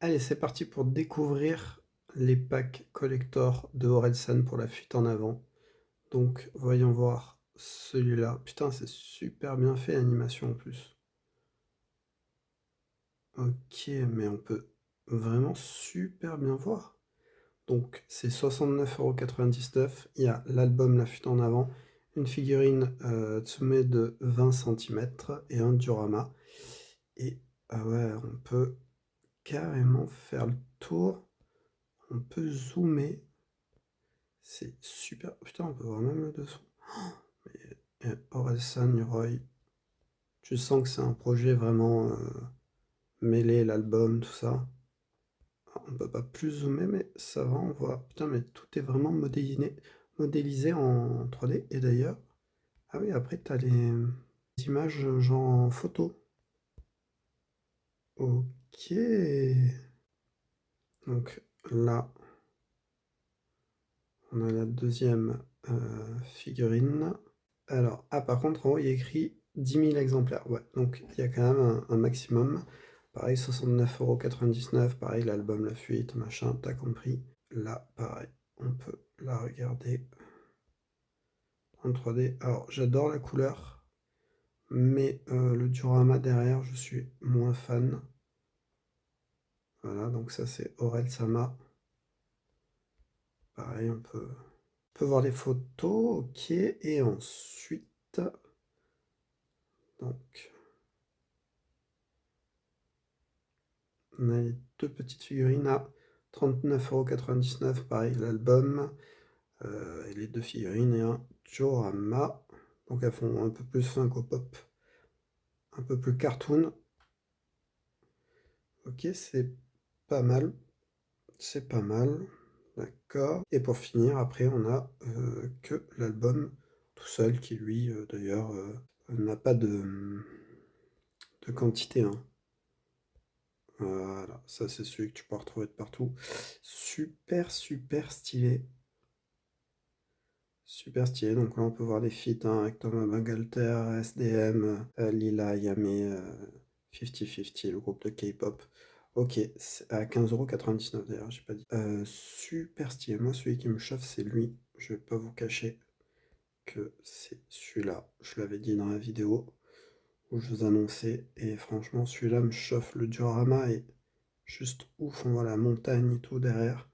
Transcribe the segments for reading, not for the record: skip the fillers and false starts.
Allez, c'est parti pour découvrir les packs collector de Orelsan pour la fuite en avant. Donc, voyons voir celui-là. Putain, c'est super bien fait l'animation en plus. Ok, mais on peut vraiment super bien voir. Donc, c'est 69,99 €. Il y a l'album La fuite en avant, une figurine Tsume de 20 centimètres et un diorama. Et ah ouais, on peut carrément faire le tour. On peut zoomer. C'est super. Putain, on peut voir même le dessous. Et Orelsan, Roy. Tu sens que c'est un projet vraiment mêlé, l'album, tout ça. On peut pas plus zoomer, mais ça va, on voit. Putain, mais tout est vraiment modélisé en 3D. Et d'ailleurs, ah oui, après, t'as les images genre photo. Ok. Donc là, on a la deuxième figurine. Alors, ah, par contre, en haut, il y a écrit 10 000 exemplaires. Ouais, donc il y a quand même un maximum. Pareil, 69,99 €. Pareil, l'album La Fuite, machin, t'as compris. Là, pareil, on peut la regarder en 3D. Alors, j'adore la couleur, mais le diorama derrière, je suis moins fan. Voilà, donc ça, c'est Aurel Sama. Pareil, on peut voir les photos. Ok, et ensuite, donc, on a les deux petites figurines à 39,99 €. Pareil, l'album, et les deux figurines et un diorama. Donc elles font un peu plus Funko Pop, un peu plus cartoon. Ok, c'est pas mal. C'est pas mal. D'accord. Et pour finir, après, on a que l'album tout seul qui, lui, d'ailleurs, n'a pas de quantité, hein. Voilà, ça c'est celui que tu peux retrouver de partout. Super, super stylé. Super stylé. Donc là, on peut voir les feats hein, avec Thomas Bangalter, SDM, Lila, Yame, 50-50, le groupe de K-pop. Ok, c'est à 15,99 € d'ailleurs, j'ai pas dit. Super stylé. Moi, celui qui me chauffe, c'est lui. Je vais pas vous cacher que c'est celui-là. Je l'avais dit dans la vidéo où je vous annonçais. Et franchement, celui-là me chauffe. Le diorama est juste ouf. On voit la montagne et tout derrière.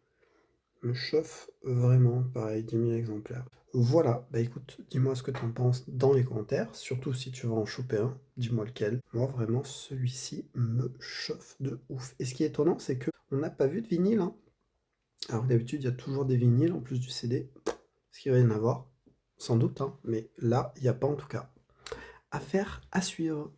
Me chauffe vraiment. Pareil, 10 000 exemplaires. Voilà, bah écoute, dis-moi ce que tu en penses dans les commentaires, surtout si tu veux en choper un, dis-moi lequel. Moi vraiment, celui-ci me chauffe de ouf. Et ce qui est étonnant, c'est que on n'a pas vu de vinyle, hein. Alors que d'habitude, il y a toujours des vinyles en plus du CD, ce qu'il va y en avoir, sans doute, hein, mais là, il n'y a pas en tout cas. Affaire à suivre.